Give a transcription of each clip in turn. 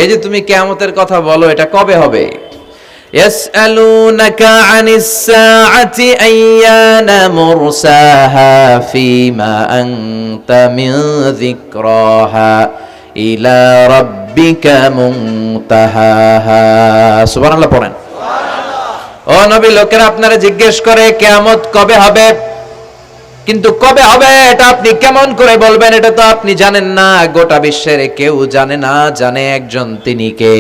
এই যে তুমি কিয়ামতের কথা বলো, এটা কবে হবে? يسألونك عن الساعة أيان مرساها فيما أنت من ذكراها إلى ربك منتهاها সুবহান আল্লাহ পড়েন। ও নবী, লোকেরা আপনারা জিজ্ঞেস করে কিয়ামত কবে হবে, কিন্তু কবে হবে এটা আপনি কেমন করে বলবেন? এটা তো আপনি জানেন না, গোটা বিশ্বের কেউ জানে না, জানে একজন, তিনি কে?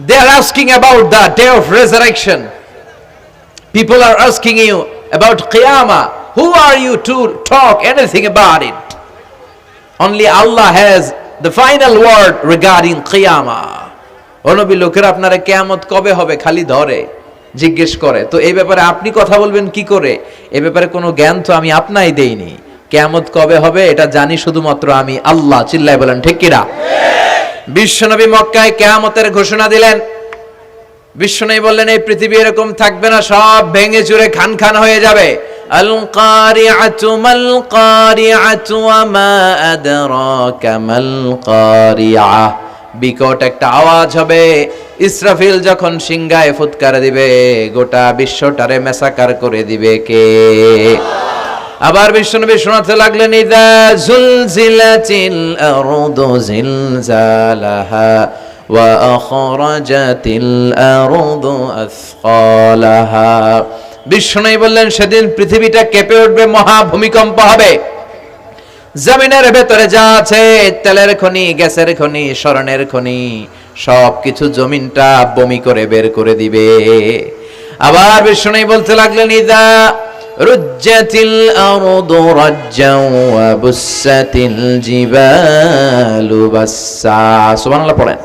They are asking about the day of resurrection. People are asking you about Qiyamah. Who are you to talk anything about it? Only Allah has the final word regarding Qiyamah. ও নবী, লোকেরা আপনারা কিয়ামত কবে হবে খালি ধরে জিজ্ঞেস করে, তো এই ব্যাপারে আপনি কথা বলবেন কি করে? এই ব্যাপারে কোনো জ্ঞান তো আমি আপনাই দেইনি। কিয়ামত কবে হবে এটা জানি শুধুমাত্র আমি আল্লাহ। চিল্লায় বলেন ঠিক কিনা? বিশ্বনবী মক্কায় কিয়ামতের ঘোষণা দিলেন। বিশ্বনবী বললেন এই পৃথিবী এরকম থাকবে না, সব ভেঙে চুরে খান খান হয়ে যাবে। আল কারিআতু মাল কারিআতু ওয়া মা আদরাকা মাল কারিআহ। বিকট একটা আওয়াজ হবে, ইসরাফিল যখন সিংহায় ফুৎকার দিবে, গোটা বিশ্বটারে মেসাকার করে দিবে কে? আবার বিশ্বনবী শোনাতে লাগলেন ইযা যুলজিলাতিল আরদু জিলজালাহা ওয়া আখরাজাতিল আরদু আসকালাহা। বিশ্বনবী বললেন সেদিন পৃথিবীটা কেঁপে উঠবে, মহা ভূমিকম্প হবে। জমিনের ভেতরে যা আছে, তেলের খনি, গ্যাসের খনি, স্বর্ণের খনি, সবকিছু জমিনটা বমি করে বের করে দিবে। আবার বিশ্বনবী বলতে লাগলেন ইযা রুজ্জাতিল আরদু রাজ্জাও ওয়া বুসাতিল জিবালু বাসসা। সুবহানাল্লাহ পড়েন।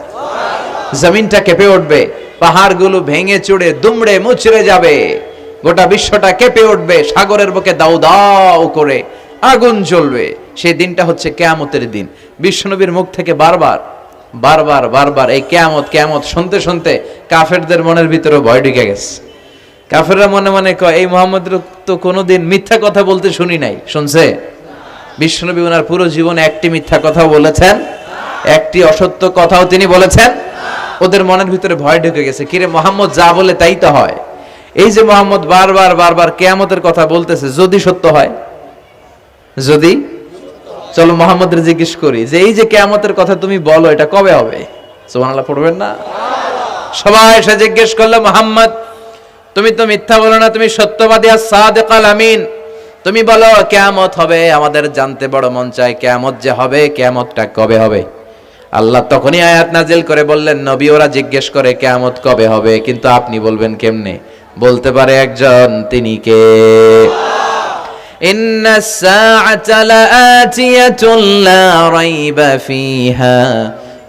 জমিনটা কেঁপে উঠবে, পাহাড়গুলো ভেঙে চুরে দুমড়ে মুচড়ে যাবে, গোটা বিশ্বটা কেঁপে উঠবে, সাগরের বুকে দাউ দাউ করে আগুন জ্বলবে। সেই দিনটা হচ্ছে কিয়ামতের দিন। বিশ্বনবীর মুখ থেকে বারবার বারবার বারবার এই কিয়ামত কিয়ামত শুনতে শুনতে কাফেরদের মনের ভিতরে ভয় ঢুকে গেছে। কাফেররা মনে মনে কয় এই মুহাম্মদ তো কোনোদিন মিথ্যা কথা বলতে শুনি নাই। শুনছে? বিশ্বনবী ওনার পুরো জীবনে একটি মিথ্যা কথা বলেছেন, একটি অসত্য কথাও তিনি বলেছেন। ওদের মনের ভিতরে ভয় ঢুকে গেছে, কিরে মুহাম্মদ যা বলে তাই তো হয়। এই যে মুহাম্মদ বারবার বারবার কিয়ামতের কথা বলতেছে, যদি সত্য হয়, যদি, চলো মুহাম্মদের জিজ্ঞেস করি যে এই যে কিয়ামতের কথা তুমি বলো এটা কবে হবে? সুবহানাল্লাহ পড়বেন না? সবাই এসে জিজ্ঞেস করলো মুহাম্মদ তুমি তো মিথ্যা বলো না, তুমি সত্যবাদী আর সাদিকাল আমিন, তুমি বলো কিয়ামত হবে, আমাদের জানতে বড় মন চায় কিয়ামত যে হবে, কিয়ামতটা কবে হবে? আল্লাহ তখনই আয়াত নাজিল করে বললেন নবী ওরা জিজ্ঞেস করে কিয়ামত কবে হবে, কিন্তু আপনি বলবেন কেমনে? বলতে পারে একজন, তিনি কে? ইন্নাস সাআতা লাআতিয়াতুন লা রাইবা ফিহা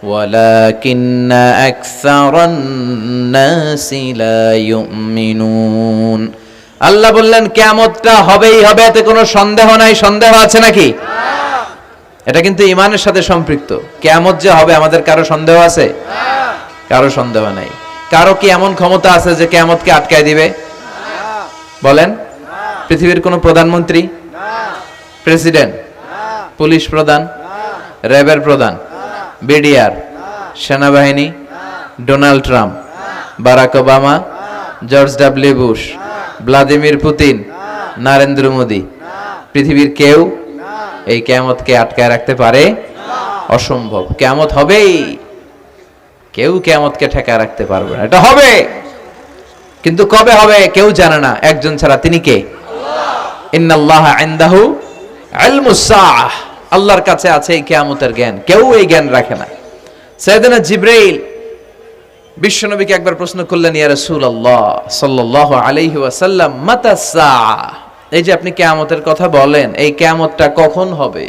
ওয়ালাকিন্না আকসারান নাসি লা ইউমিনুন। আল্লাহ বললেন কিয়ামতটা হবেই হবে, এতে কোনো সন্দেহ নাই। সন্দেহ আছে নাকি? এটা কিন্তু ঈমানের সাথে সম্পৃক্ত। কিয়ামত যে হবে আমাদের কারো সন্দেহ আছে? কারো সন্দেহ নাই। কারো কি এমন ক্ষমতা আছে যে কিয়ামতকে আটকায় দিবে? বলেন। পৃথিবীর কোন প্রধানমন্ত্রী, প্রেসিডেন্ট, পুলিশ প্রধান, র্যাবের প্রধান, বিডিআর, সেনাবাহিনী, Donald Trump, Barack Obama, George W Bush, Vladimir Putin, Narendra Modi, পৃথিবীর কেউ এই কিয়ামতকে আটকায় রাখতে পারে? অসম্ভব। কিয়ামত হবেই, কেউ কিয়ামতকে ঠেকায় রাখতে পারবে না। এটা হবে, কিন্তু কবে হবে কেউ জানে না, একজন ছাড়া, তিনি কে? ইন্নাল্লাহা ইনদাহু ইলমুস সাআহ, আল্লাহর কাছে আছে এই কিয়ামতের জ্ঞান, কেউ এই জ্ঞান রাখে না। সাইয়েদনা জিবরাইল বিশ্বনবীকে একবার প্রশ্ন করলেন, ইয়া রাসূলুল্লাহ সাল্লাল্লাহু আলাইহি ওয়াসাল্লাম, মাতাস সাআহ, এই যে আপনি কিয়ামতের কথা বলেন, এই কিয়ামতটা কখন হবে?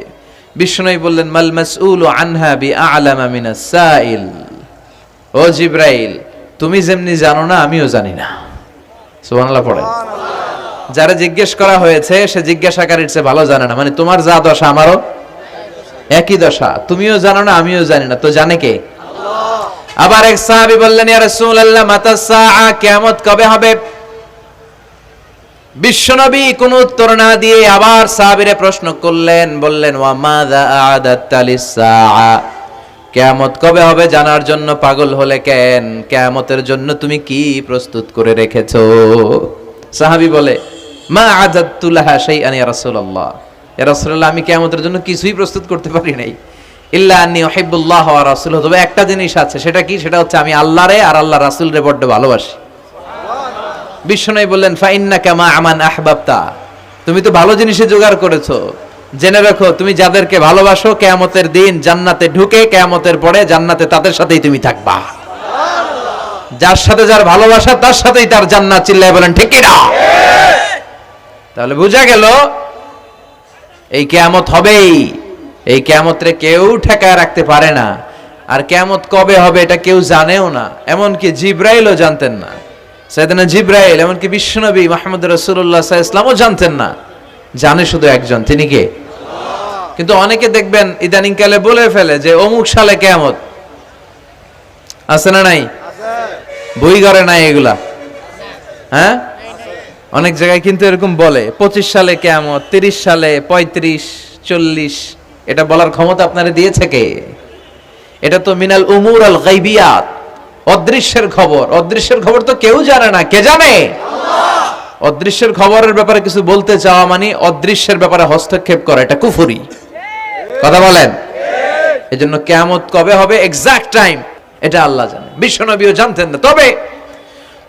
বিশ্বনবী বললেন, মাল মাসউলু আনহা বিআলামা মিনাস সাইল। ও জিবরাইল, তুমি যেমনি জানো না আমিও জানি না। সুবহানাল্লাহ পড়েন। যারা জিজ্ঞেস করা হয়েছে সে জিজ্ঞাসাকারীর চেয়ে ভালো জানে না, মানে তোমার যা দশা আমারও একই দশা, তুমিও জানো না আমিও জানি না, তো জানে কে? আল্লাহ। আবার এক সাহাবী বললেন, ইয়া রাসূলুল্লাহ মাতাস সাআ, কিয়ামত কবে হবে? বিশ্বনবী কোনো উত্তর না দিয়ে আবার সাহাবীরে প্রশ্ন করলেন, বললেন, ওয়া মাযা আ'দাতা লিস সাআ, কিয়ামত কবে হবে জানার জন্য পাগল হলে কেন? কিয়ামতের জন্য তুমি কি প্রস্তুত করে রেখেছো? সাহাবী বলে, মা আযাদতু লাহা শাইআন ইয়া রাসূলুল্লাহ, ইয়া রাসূলুল্লাহ, আমি কিয়ামতের জন্য কিছুই প্রস্তুত করতে পারি নাই। ইল্লা আন্নী উহিব্বুল্লাহ ওয়া রাসূলুহু, তবে একটা জিনিস আছে, সেটা কি? সেটা হচ্ছে আমি আল্লাহরে আর আল্লাহর রাসূলরে বড় ভালোবাসি। বিশ্বনবী বললেন, ফা ইন্নাকা মা আমান আহবাবতা, তুমি তো ভালো জিনিসে জোগাড় করেছো। জেনে রাখো, তুমি যাদেরকে ভালোবাসো কিয়ামতের দিন জান্নাতে ঢুকে কিয়ামতের পরে জান্নাতে তাদের সাথেই তুমি থাকবা। যার সাথে যার ভালোবাসা তার সাথেই তার জান্নাত। চিল্লায় বলেন ঠিক কি না? তাহলে বোঝা গেল এই কিয়ামত হবেই। এই কিয়ামতরে কেউ ঠেকায় রাখতে পারে না। আর কিয়ামত কবে হবে এটা কেউ জানেও না, এমনকি জিব্রাইলও জানতেন না। সাইয়েদনা জিব্রাইল, এমনকি বিশ্বনবী মুহাম্মদ রাসূলুল্লাহ সাল্লাল্লাহু আলাইহি ওয়াসাল্লামও জানতেন না। জানে শুধু একজন, তিনি কে? কিন্তু অনেকে দেখবেন ইদানিং কালে বলে ফেলে যে অমুক সালে কিয়ামত। আছে না নাই? বই ঘরে নাই এগুলা? হ্যাঁ, অনেক জায়গায় কিন্তু এরকম বলে 25 সালে কিয়ামত, 30 সালে, 35, 40। এটা বলার ক্ষমতা আপনারা দিয়েছে কে? এটা তো মিনাল উমুর আল গায়বিয়াত, অদৃশ্যের খবর। অদৃশ্যের খবর তো কেউ জানে না। কে জানে? অদৃশ্যের খবরের ব্যাপারে কিছু বলতে চাওয়া মানে অদৃশ্যের ব্যাপারে হস্তক্ষেপ করা, এটা কুফরি। কথা বলেন। এজন্য কিয়ামত কবে হবে এক্সাক্ট টাইম এটা আল্লাহ জানে, বিশ্বনবীও জানতেন না।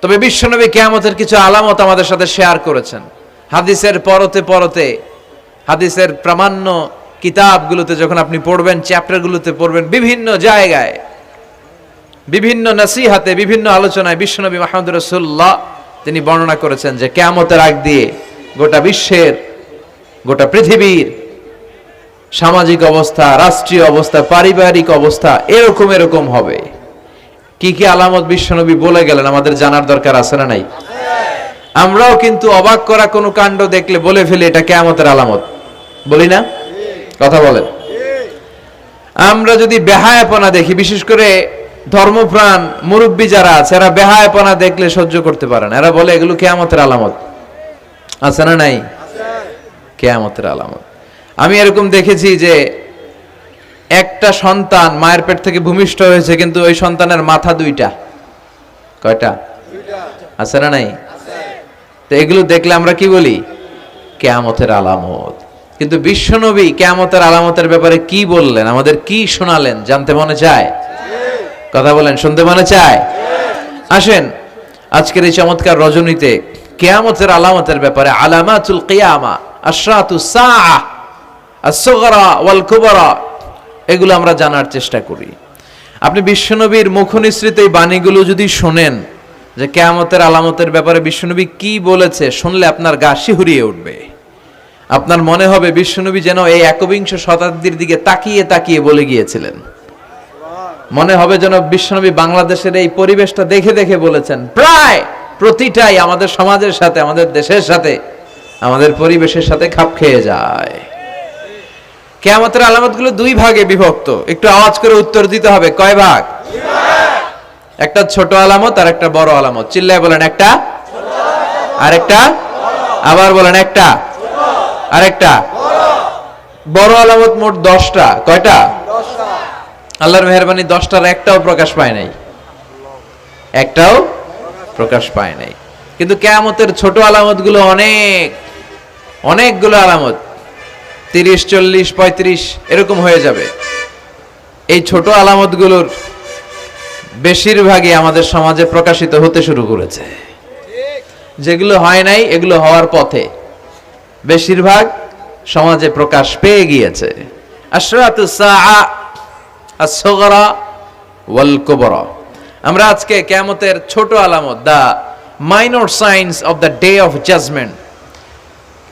তবে বিশ্বনবী কিয়ামতের কিছু আলামত আমাদের সাথে শেয়ার করেছেন। হাদিসের পরতে পরতে, হাদিসের প্রামাণ্য কিতাবগুলোতে যখন আপনি পড়বেন, চ্যাপ্টারগুলোতে পড়বেন, বিভিন্ন জায়গায়, বিভিন্ন নসিহাতে, বিভিন্ন আলোচনায় বিশ্বনবী মুহাম্মদ রাসূলুল্লাহ তিনি বর্ণনা করেছেন যে কিয়ামতের আগ দিয়ে গোটা বিশ্বের, গোটা পৃথিবীর সামাজিক অবস্থা, রাষ্ট্রীয় অবস্থা, পারিবারিক অবস্থা এরকম হবে। কি কি আলামত বিশ্বনবী বলে গেলেন আমাদের জানার দরকার আছে না নাই? আমরাও কিন্তু অবাক করা কোনো কাণ্ড দেখলে বলে ফেলি এটা কিয়ামতের আলামত, বলি না? কথা বলেন। আমরা যদি বেহায়াপনা দেখি, বিশেষ করে ধর্মপ্রাণ মুরব্বী যারা আছে, এরা বেহায়াপনা দেখলে সহ্য করতে পারে না। এরা বলে এগুলো কিয়ামতের আলামত। আছে না নাই? কিয়ামতের আলামত। আমি এরকম দেখেছি যে একটা সন্তান মায়ের পেট থেকে ভূমিষ্ঠ হয়েছে, কিন্তু ওই সন্তানের মাথা দুইটা। কয়টা? আছে না নাই? তো এগুলো দেখলে আমরা কি বলি? কিয়ামতের আলামত। কিন্তু বিশ্বনবী কিয়ামতের আলামতের ব্যাপারে কি বললেন, আমাদের কি শোনালেন, জানতে মনে চায়? কথা বলেন, শুনতে মনে চায়? আসেন আজকের এই চমৎকার রজনীতে কিয়ামতের আলামতের ব্যাপারে, আলামাতুল কিয়ামা, আশরাতুস সাআ, আস-সুগরা ওয়াল কুবরা, এগুলো আমরা জানার চেষ্টা করি। আপনি বিশ্বনবীর মুখনিসৃত এই বাণীগুলো যদি শোনেন যে কিয়ামতের আলামতের ব্যাপারে বিশ্বনবী কি বলেছে, শুনলে আপনার গা শিহরিয়ে উঠবে। আপনার মনে হবে বিশ্বনবী যেন এই একবিংশ শতাব্দীর দিকে তাকিয়ে তাকিয়ে বলে গিয়েছিলেন। মনে হবে যেন বিশ্বনবী বাংলাদেশের এই পরিবেশটা দেখে দেখে বলেছেন। প্রায় প্রতিটাই আমাদের সমাজের সাথে, আমাদের দেশের সাথে, আমাদের পরিবেশের সাথে খাপ খেয়ে যায়। কিয়ামতের আলামতগুলো দুই ভাগে বিভক্ত। একটু আওয়াজ করে উত্তর দিতে হবে, কয় ভাগ? একটা ছোট আলামত আর একটা বড় আলামত। চিল্লায় বলেন, একটা আর একটা, আবার বলেন, একটা আর একটা। বড় আলামত মোট 10টা। কয়টা? আল্লাহর মেহেরবানি 10টার একটাও প্রকাশ পায় নাই, একটাও প্রকাশ পায় নাই। কিন্তু কিয়ামতের ছোট আলামতগুলো অনেকগুলো আলামত, 30, 40, 35 এরকম হয়ে যাবে। এই ছোট আলামতগুলোর বেশিরভাগই আমাদের সমাজে প্রকাশিত হতে শুরু করেছে। যেগুলো হয় নাই এগুলো হওয়ার পথে, বেশিরভাগ সমাজে প্রকাশ পেয়ে গিয়েছে। আশরাতুস সাআ, আস-সুগরা ওয়াল কুবরা। আমরা আজকে কিয়ামতের ছোট আলামত, the minor signs of the day of judgement,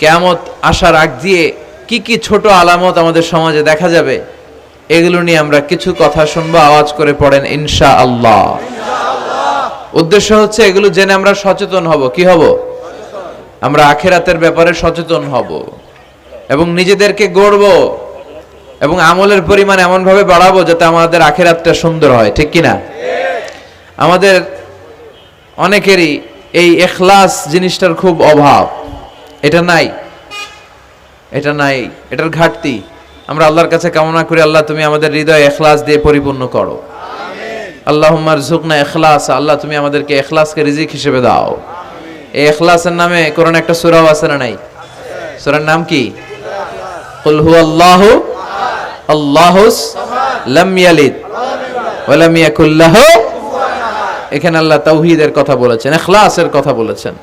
কিয়ামত আসার আগ দিয়ে কি কি ছোট আলামত আমাদের সমাজে দেখা যাবে, এগুলো নিয়ে আমরা কিছু কথা শুনবো। আওয়াজ করে পড়েন ইনশাআল্লাহ। উদ্দেশ্য হচ্ছে এগুলো জেনে আমরা সচেতন হব। কি হব? আমরা আখিরাতের ব্যাপারে সচেতন হব এবং নিজেদেরকে গড়ব এবং আমলের পরিমাণ এমন ভাবে বাড়াবো যাতে আমাদের আখিরাতটা সুন্দর হয়। ঠিক কি না? আমাদের অনেকেরই এই ইখলাস জিনিসটার খুব অভাব। এটা নাই, এটার ঘাটতি। আমরা আল্লাহর কাছে কামনা করি, আল্লাহ তুমি আমাদের হৃদয় ইখলাস দিয়ে পরিপূর্ণ করো। আল্লাহুম্মা রযুকনা ইখলাস, আল্লাহ তুমি আমাদেরকে ইখলাসকে রিজিক হিসেবে দাও। এই ইখলাসের নামে কোরআনে একটা সূরা আছে না নাই? সূরার নাম কি? কুল হুয়াল্লাহু আল্লাহুস লাম ইয়ালিদ ওয়া লাম ইয়াকুল লাহু। এখানে আল্লাহ তাওহীদের কথা বলেছেন, ইখলাসের কথা বলেছেন।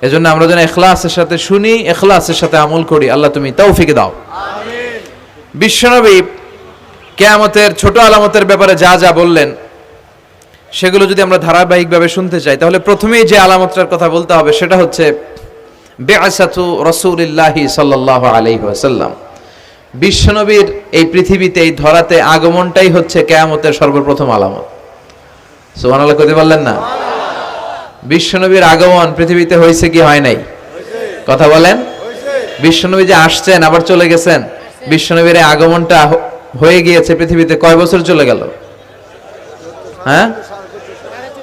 এজন্য আমরা যেন ইখলাসের সাথে শুনি, ইখলাসের সাথে আমল করি। আল্লাহ তুমি তৌফিক দাও। আমিন। বিশ্বনবী কিয়ামতের ছোট আলামতের ব্যাপারে যা যা বললেন সেগুলো যদি আমরা ধারাবাহিকভাবে শুনতে চাই, তাহলে প্রথমেই যে আলামতটার কথা বলতে হবে সেটা হচ্ছে বিআসাতু রাসূলিল্লাহি সাল্লাল্লাহু আলাইহি ওয়াসাল্লাম। বিশ্বনবীর এই পৃথিবীতে, এই ধরাতে আগমনটাই হচ্ছে কিয়ামতের সর্বপ্রথম আলামত। সুবহানাল্লাহ কইতে পারলেন না? বিশ্বনবীর আগমন পৃথিবীতে হয়েছে কি হয় নাই? কথা বলেন। বিশ্বনবী যে আসছেন আবার চলে গেছেন, বিশ্বনবীর আগমনটা হয়ে গিয়েছে পৃথিবীতে কয় বছর চলে গেল? হ্যাঁ,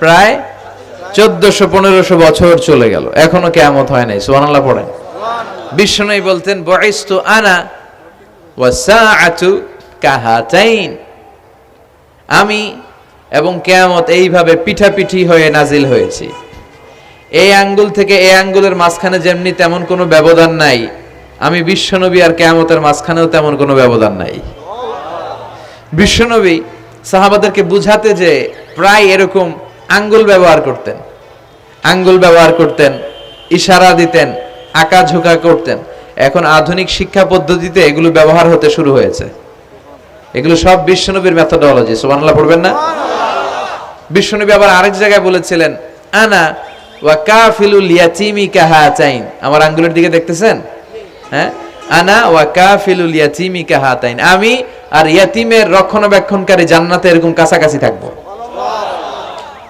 প্রায় 1400-1500 বছর চলে গেল, এখনো কিয়ামত হয় নাই। সুবহানাল্লাহ পড়েন। বিশ্বনবী বলতেন বুইস্তু আনা ওয়াস সাআতু কাহাতাইন, আমি এবং কিয়ামত এইভাবে পিঠাপিঠি হয়ে নাজিল হয়েছি। এই আঙ্গুল থেকে এই আঙ্গুলের মাঝখানে যেমনি তেমন কোনো ব্যবধান নাই, আমি বিশ্বনবী আর কিয়ামতের মাঝখানেও তেমন কোনো ব্যবধান নাই। বিশ্বনবী সাহাবাদেরকে বুঝাতে যে প্রায় এরকম আঙ্গুল ব্যবহার করতেন, আঙ্গুল ব্যবহার করতেন, ইশারা দিতেন, আঁকা ঝোঁকা করতেন। এখন আধুনিক শিক্ষা পদ্ধতিতে এগুলো ব্যবহার হতে শুরু হয়েছে। এগুলো সব বিশ্বনবীর মেথোডোলজি। সুবহানাল্লাহ পড়বেন না? বিশ্বনবী আবার আরেক জায়গায় বলেছিলেন আনা ওয়া কাফিলুল ইয়াতীমি কাহাতাইন, আমার আঙ্গুলের দিকে দেখতেছেন? হ্যাঁ, আনা ওয়া কাফিলুল ইয়াতীমি কাহাতাইন, আমি আর ইয়াতীমের রক্ষণাবেক্ষণকারী জান্নাতে এরকম কাছাকাছি থাকবো।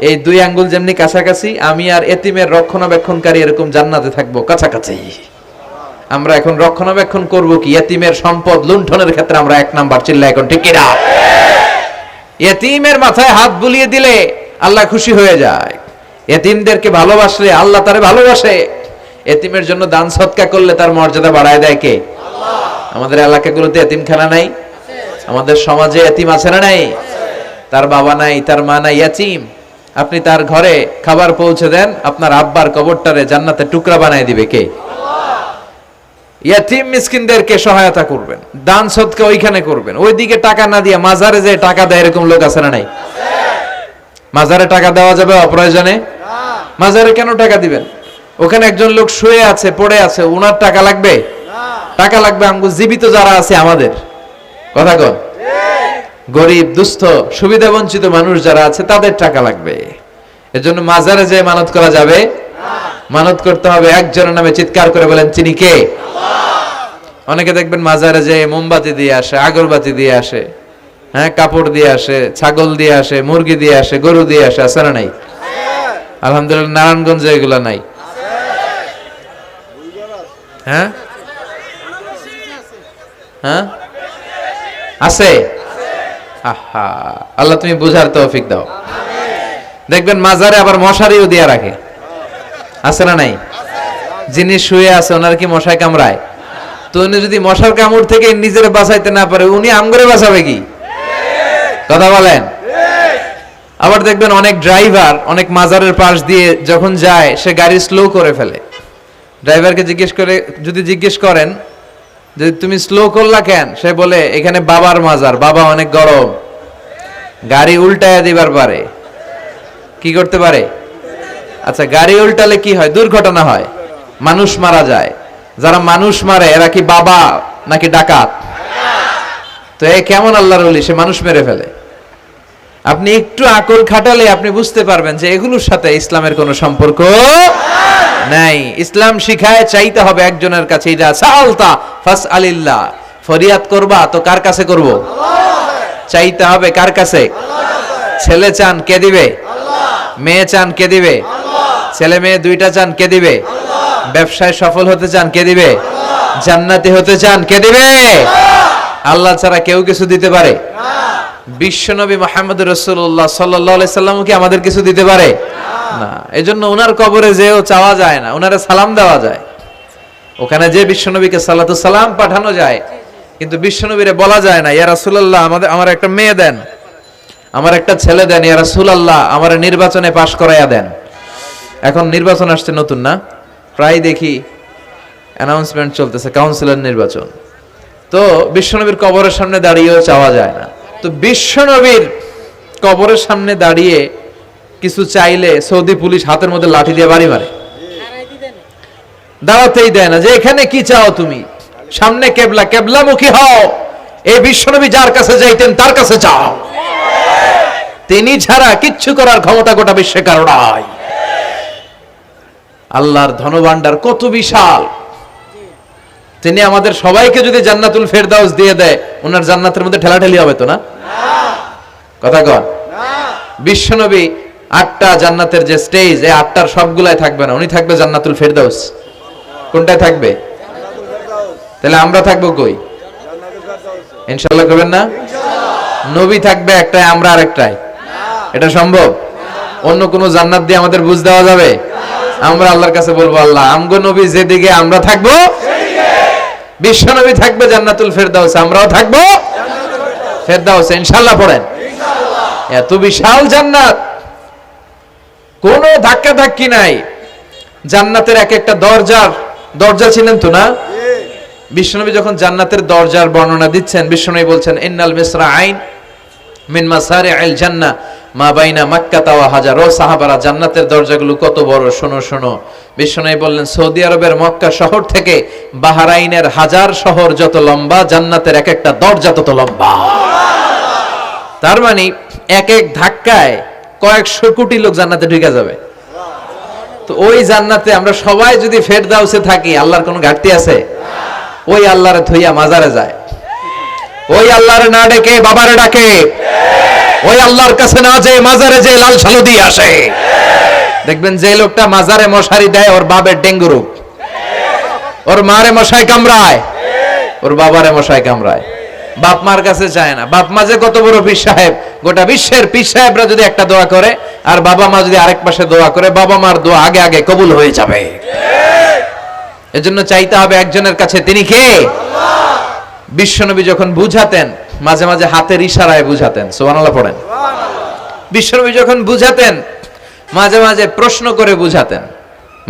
এই দুই আঙ্গুল যেমনি কাছাকাছি, আমি আর ইয়াতীমের রক্ষণাবেক্ষণকারী এরকম জান্নাতে থাকবো কাছাকাছি। আমরা এখন রক্ষণাবেক্ষণ করব কি? ইয়াতীমের সম্পদ লুণ্ঠনের ক্ষেত্রে আমরা এক নাম্বার। চিল্লা এখন ঠিক কিনা? ইয়াতীমের মাথায় হাত বুলিয়ে দিলে আল্লাহ খুশি হয়ে যায়। ইয়াতীমদেরকে ভালোবাসলে আল্লাহ তারে ভালোবাসে। ইয়াতীমের জন্য দান সদকা করলে তার মর্যাদা বাড়ায় দেয় কে? আল্লাহ। আমাদের এলাকাগুলোতে ইয়াতীমখানা নাই? আমাদের সমাজে ইয়াতীম আছে না নাই? তার বাবা নাই, তার মা নাই, ইয়াতীম। আপনি তার ঘরে খাবার পৌঁছে দেন, আপনার আব্বার কবরটারে জান্নাতের টুকরা বানায় দিবে কে? ইয়াতীম মিসকিনদেরকে সহায়তা করবেন, দান সদকা ওইখানে করবেন। ওইদিকে টাকা না দিয়ে মাজারে যে টাকা দেয় এরকম লোক আছে না নাই? মাজারে টাকা দেওয়া যাবে অপ্রয়োজনে? মাজারে কেন টাকা দিবেন? ওখানে একজন লোক শুয়ে আছে, পড়ে আছে, ওনার টাকা লাগবে? টাকা লাগবে আমগো জীবিত যারা আছে আমাদের। কথা কন। গরিব, দুস্থ, সুবিধা বঞ্চিত মানুষ যারা আছে তাদের টাকা লাগবে। এজন্য মাজারে যে মানত করা যাবে? মানত করতে হবে একজনের নামে চিৎকার করে বলেন চিনি কে? অনেকে দেখবেন মাজারে যে মোমবাতি দিয়ে আসে, আগরবাতি দিয়ে আসে, হ্যাঁ, কাপড় দিয়ে আসে, ছাগল দিয়ে আসে, মুরগি দিয়ে আসে, গরু দিয়ে আসে, আছে না নাই? আলহামদুলিল্লাহ নারায়ণগঞ্জে এগুলা নাই। হ্যাঁ হ্যাঁ আছে। আহা, আল্লাহ তুমি বুঝার তৌফিক দাও। দেখবেন মাজারে আবার মশারিও দিয়ে রাখে, আছে না নাই? যিনি শুয়ে আছে ওনার কি মশায় কামড়ায়? তো উনি যদি মশার কামড় থেকে নিজের বাঁচাইতে না পারে, উনি আমগরে বাঁচাবে কি? কথা বলেন। আবার দেখবেন অনেক ড্রাইভার অনেক মাজারের পাশ দিয়ে যখন যায় সে গাড়ি স্লো করে ফেলে। ড্রাইভারকে জিজ্ঞেস করেন যে তুমি স্লো করলা কেন? সে বলে এখানে বাবার মাজার, বাবা অনেক গরম। গাড়ি উল্টায়া দিবার পারে। কি করতে পারে? আচ্ছা, গাড়ি উল্টালে কি হয়? দুর্ঘটনা হয়, মানুষ মারা যায়। যারা মানুষ মারে এরা কি বাবা নাকি ডাকাত? তো এ কেমন আল্লাহর ওলি, সে মানুষ মেরে ফেলে। আপনি একটু আকল খাটালে আপনি বুঝতে পারবেন যে এগুলোর সাথে ইসলামের কোনো সম্পর্ক নাই। ইসলাম শিখায় চাইতে হবে একজনের কাছে, যা সালতা ফাসআলিল্লাহ, ফরিয়াদ করবা তো কার কাছে করব? চাইতে হবে কার কাছে? ছেলে চান কে দিবে? মেয়ে চান কে দিবে? ছেলে মেয়ে দুইটা চান কে দিবে? ব্যবসায় সফল হতে চান কে দিবে? জান্নাতি হতে চান কে দিবে? আল্লাহ ছাড়া কেউ কিছু দিতে পারে? বিশ্বনবী মুহাম্মদ রাসূলুল্লাহ সাল্লাল্লাহু আলাইহি সাল্লাম কি আমাদের কিছু দিতে পারে? না। এজন্য ওনার কবরে যেও চাওয়া যায় না, ওনারে সালাম দেওয়া যায়। ওখানে যে বিশ্বনবীকে সালাতু সালাম পাঠানো যায়, কিন্তু বিশ্বনবীরে বলা যায় না, ইয়া রাসূলুল্লাহ আমার একটা মেয়ে দেন, আমার একটা ছেলে দেন, ইয়া রাসূলুল্লাহ আমার নির্বাচনে পাশ করাইয়া দেন। এখন নির্বাচন আসছে নতুন না, প্রায় দেখি অ্যানাউন্সমেন্ট চলতেছে কাউন্সিলর নির্বাচন। তো বিশ্বনবীর কবরের সামনে দাঁড়িয়েও চাওয়া যায় না। তো বিশ্বনবীর কবরের সামনে দাঁড়িয়ে কিছু চাইলে সৌদি পুলিশ হাতের মধ্যে লাঠি দিয়ে বাড়ি মারে, দাঁড়াতেই দেয় না। যে এখানে কি চাও তুমি, সামনে কেবলা, কেবলামুখী হও। এই বিশ্বনবী যার কাছে যাইতেন তার কাছে যাও, তিনি ছাড়া কিচ্ছু করার ক্ষমতা গোটা বিশ্বে কারো নাই। আল্লাহর ধনভাণ্ডার কত বিশাল, তিনি আমাদের সবাইকে যদি জান্নাতুল ফেরদাউস দিয়ে দেয়, ওনার জান্নাতের মধ্যে ঠেলাঠেলি হবে তো না? কথা কন। বিশ্বনবী 8টা জান্নাতের যে স্টেজ, এই 8টার সবগুলাই থাকবে না, উনি থাকবে জান্নাতুল ফেরদাউস। কোনটায় থাকবে? তাহলে আমরা থাকবো কই? ইনশাআল্লাহ করবেন না? নবী থাকবে একটাই, আমরা আরেকটাই। এটা সম্ভব? অন্য কোন জান্নাত দিয়ে আমাদের বুঝ দেওয়া যাবে? আমরা আল্লাহর কাছে বলবো, আল্লাহ আমগো নবী যেদিকে, আমরা থাকবো বিশ্ব নবী থাকবে জান্নাতুল ফেরদাউস, আমরাও থাকবো ফেরদাউস। ইনশাআল্লাহ পড়েন। এত বিশাল জান্নাত, কোনো ধাক্কা ধাক্কি নাই। জান্নাতের এক একটা দরজা ছিলেন তো না? বিশ্বনবী যখন জান্নাতের দরজার বর্ণনা দিচ্ছেন, বিশ্বনবী বলছেন ইন্নাল মিসরাআইন মিন মাসারি'আল জান্নাহ মা বাইনা মাক্কাহ ওয়া হাজার। ও সাহাবারা, জান্নাতের দরজাগুলো কত বড়, শোনো শোনো। বিশ্বনবী বললেন সৌদি আরবের মক্কা শহর থেকে বাহরাইনের হাজার শহর যত লম্বা, জান্নাতের এক একটা দরজা তত লম্বা। তার মানে এক এক ধাক্কায় কয়েকশো কোটি লোক জান্নাতে ঢুকে যাবে। তো ওই জান্নাতে আমরা সবাই যদি ফেরদাউসে থাকি, আল্লাহর কোনো ঘাটতি আছে? ওই আল্লাহরে থইয়া মাজারে যায়, ওই আল্লাহরে না ডেকে বাবারে ডাকে, ওই আল্লাহর কাছে না যেয়ে মাজারে যেয়ে লাল সালু দিয়ে আসে। দেখবেন যে লোকটা মাজারে মশারি দেয়, ওর বাবার ডেঙ্গু রোগ, ওর মারে মশাই কামড়ায়, ওর বাবারে মশাই কামড়ায়। বাপ মার কাছে চায় না। বাপ মা যে কত বড় পীর সাহেব, গোটা বিশ্বের পীর সাহেবরা যদি একটা দোয়া করে আর বাবা মা যদি আরেক পাশে দোয়া করে, বাবা মার দোয়া আগে আগে কবুল হয়ে যাবে। এজন্য চাইতে হবে একজনের কাছে, তিনি কে? বিশ্বনবী যখন বুঝাতেন, মাঝে মাঝে হাতের ইশারায় বুঝাতেন। সুবহানাল্লাহ পড়েন। বিশ্বনবী যখন বুঝাতেন, মাঝে মাঝে প্রশ্ন করে বুঝাতেন,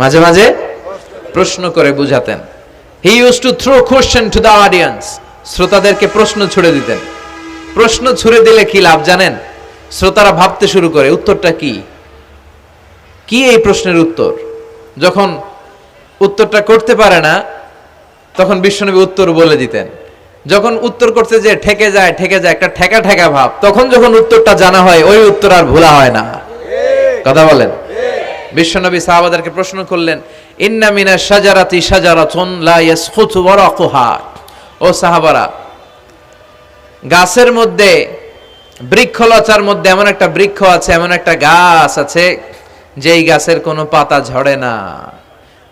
মাঝে মাঝে প্রশ্ন করে বুঝাতেন। He used to throw question to the audience. শ্রোতাদেরকে প্রশ্ন ছুড়ে দিতেন। প্রশ্ন ছুড়ে দিলে কি লাভ জানেন? শ্রোতারা ভাবতে শুরু করে উত্তরটা কি, কি এই প্রশ্নের উত্তর। যখন উত্তরটা করতে পারে না, তখন বিশ্বনবী উত্তর বলে দিতেন। যখন উত্তর করতে যে ঠেকে যায় একটা ঠেকা ঠেকা ভাব, তখন যখন উত্তরটা জানা হয়, ওই উত্তর আর ভোলা হয় না। কথা বলেন। বিশ্বনবী সাহাবাদেরকে প্রশ্ন করলেন, ইন্না মিনাশ শাজারাতি শাজারাতুন লা ইয়াসকুতু ওয়ারাকুহা। ও সাহাবারা, গাছের মধ্যে, বৃক্ষলতার মধ্যে এমন একটা বৃক্ষ আছে, এমন একটা গাছ আছে, যেই গাছের কোনো পাতা ঝরে না।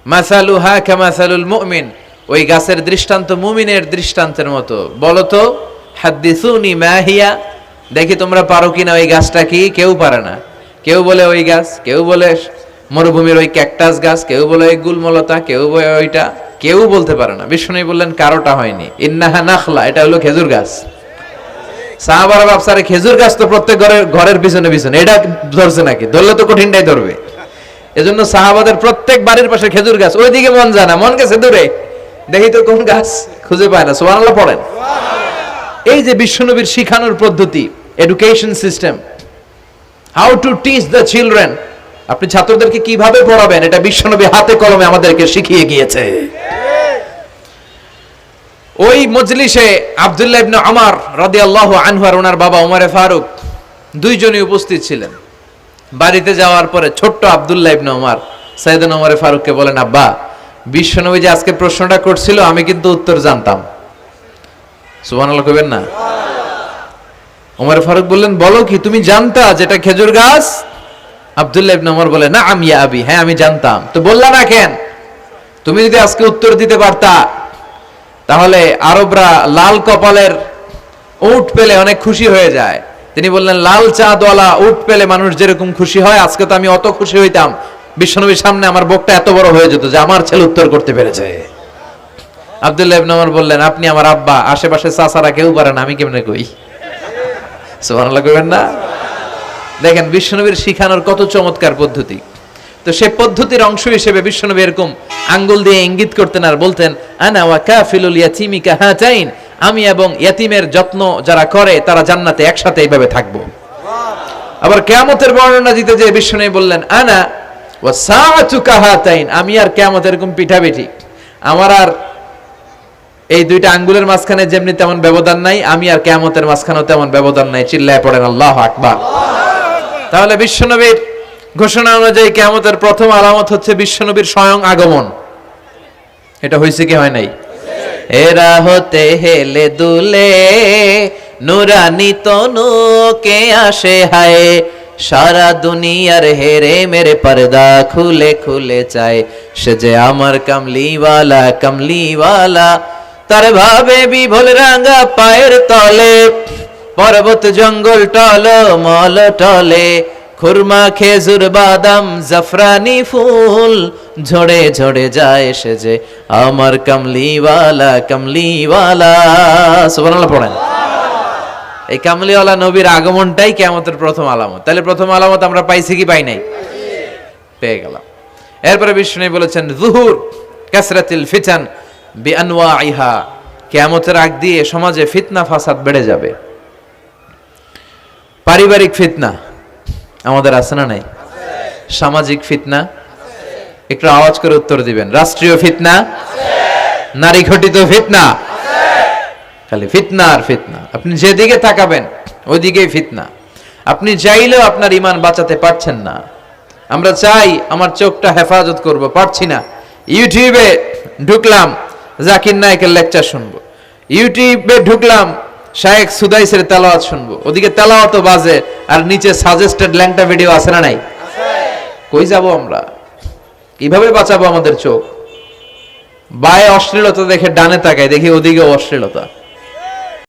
মাসালুহা কামাসালুল মুমিন। ওই গাছের দৃষ্টান্ত মুমিনের দৃষ্টান্তের মতো। বলো তো, হাদ্দিসুনি মা হিয়া, দেখি তোমরা পারো কিনা ওই গাছটা কি? কেউ পারে না। কেউ বলে ওই গাছ, কেউ বলে মরুভূমির ওই ক্যাকটাস গাছ, কেউ বলে ওই গুলমলতা, কেউ বলে ওইটা, কেউ বলতে পারে না। বিষ্ণু বললেন কারোটা হয়নি। ইন্নাহা নাখলা, এটা হলো খেজুর গাছ। সাহাবারা ভাবসারে খেজুর গাছ তো প্রত্যেক ঘরের পিছনে পিছনে, এটা ধরছে নাকি? ধরলে তো কঠিনটাই ধরবে। এজন্য সাহাবাদের প্রত্যেক বাড়ির পাশে খেজুর গাছ। ওইদিকে মন যায় না, মন গেছে দূরে, দেখি তো কোন গাছ, খুঁজে পায় না। সুবহানাল্লাহ পড়েন। এই যে বিশ্বনবীর শিখানোর পদ্ধতি, education system, how to teach the children, আপনি ছাত্রদেরকে কিভাবে পড়াবেন, এটা বিশ্বনবী হাতে কলমে আমাদেরকে শিখিয়ে গিয়েছে। ওই মজলিসে আব্দুল্লাহ ইবনে উমর রাদিয়াল্লাহু আনহু আর ওনার বাবা ওমরে ফারুক দুইজনই উপস্থিত ছিলেন। বাড়িতে যাওয়ার পরে ছোট্ট আব্দুল্লাহ ইবনে উমর সাইয়েদনা ওমরে ফারুককে বলেন, আব্বা, বিশ্বনবী যে আজকে প্রশ্নটা করছিল, আমি কিন্তু উত্তর জানতাম। সুবহানাল্লাহ কইবেন না? ওমরে ফারুক বললেন, বলো কি, তুমি জানতা যেটা খেজুর গাছ? আব্দুল্লাহ ইবনে উমর বলে, না আমি আবি, হ্যাঁ আমি জানতাম। তো বললা না কেন? তুমি যদি আজকে উত্তর দিতে পারতা, তাহলে আরবরা লাল কপালের উট পেলে অনেক খুশি হয়ে যায়। তিনি বললেন, লাল চাঁদওয়ালা উট পেলে মানুষ যেরকম খুশি হয়, আজকে তো আমি অত খুশি হইতাম, বিশ্বনবীর সামনে আমার বুকটা এত বড় হয়ে যেত যে আমার ছেলে উত্তর করতে পেরেছে। আব্দুল্লাহ ইবনে ওমর বললেন, আপনি আমার আব্বা, আশেপাশে চাচারা কেউ পারে না, আমি কেমনে কই? সুবহানাল্লাহ কইবেন না? দেখেন বিশ্বনবীর শিখানোর কত চমৎকার পদ্ধতি। তো সে পদ্ধতির অংশ হিসেবে বিশ্বনবী এরকম আঙ্গুল দিয়ে ইঙ্গিত করতেন আর বলতেন, আনা ওয়া কাফিলুল ইয়াতীমি কাহাতাইন, আমি এবং ইয়াতিমের যত্ন যারা করে তারা জান্নাতে একসাথে এইভাবে থাকবো। আবার কিয়ামতের বর্ণনা দিতে যে বিশ্বনবী বললেন, আনা ওয়া সাআতু কাহাতাইন, আমি আর কিয়ামত এরকম পিঠাপিঠি, আমার আর এই দুইটা আঙ্গুলের মাঝখানে যেমনি তেমন ব্যবধান নাই, আমি আর কিয়ামতের মাঝখানেও তেমন ব্যবধান নাই। চিল্লায় পড়েন আল্লাহু আকবার। তাহলে বিশ্বনবীর ঘোষণা অনুযায়ী কিয়ামতের প্রথম আলামত হচ্ছে বিশ্বনবীর স্বয়ং আগমন। এটা হয়েছে কি হয় নাই? এরা হতে হেলে দুলে নুরানি তনু কে আসে হায়, সারা দুনিয়ার হেরে মেরে পর্দা খুলে খুলে চায়, সে যে আমার কামলিওয়ালা কামলিওয়ালা, তার ভাবে বিভোল রাঙা পায়ের তলে, পর্বত জঙ্গল টল মল টলে, খুরমা খেজুর বাদাম জাফরানি ফুল ঝরে ঝরে যায়, সে যে আমার কামলিওয়ালা কামলিওয়ালা। সুবহানাল্লাহ পড়েন। এই কামলিওয়ালা নবীর আগমনটাই কিয়ামতের প্রথম আলামত। তাহলে প্রথম আলামত আমরা পাইছি কি পাই নাই? পেয়ে গেলাম। এরপরে বিষ্ণু বলেছেন, যুহুর কাসরাতিল ফিতান বিআনওয়াইহা, কিয়ামতের আগ দিয়ে সমাজে ফিতনা ফাসাদ বেড়ে যাবে। পারিবারিক ফিতনা আমাদের আছে না নাই? সামাজিক ফিতনা, একটু আওয়াজ করে উত্তর দিবেন। রাষ্ট্রীয় ফিতনা, নারী ঘটিত ফিতনা, খালি ফিতনা আর ফিতনা। আপনি যেদিকে তাকাবেন ওইদিকেই ফিতনা। আপনি চাইলেও আপনার ঈমান বাঁচাতে পারছেন না। আমরা চাই আমার চোখটা হেফাজত করব, পারছি না। ইউটিউবে ঢুকলাম, জাকির নায়েকের লেকচার শুনবো, ইউটিউবে ঢুকলাম, শায়েখ সুদাইসের তেলাওয়াত শুনবো, ওদিকে তেলাওয়াতও বাজে আর নিচে সাজেস্টেড ল্যাংটা ভিডিও আছে না নাই? কই যাব আমরা? কিভাবে বাঁচাবো আমাদের চোখ? বায়ে অশ্লীলতা দেখে ডানে তাকাই, দেখি ওদিকে অশ্লীলতা।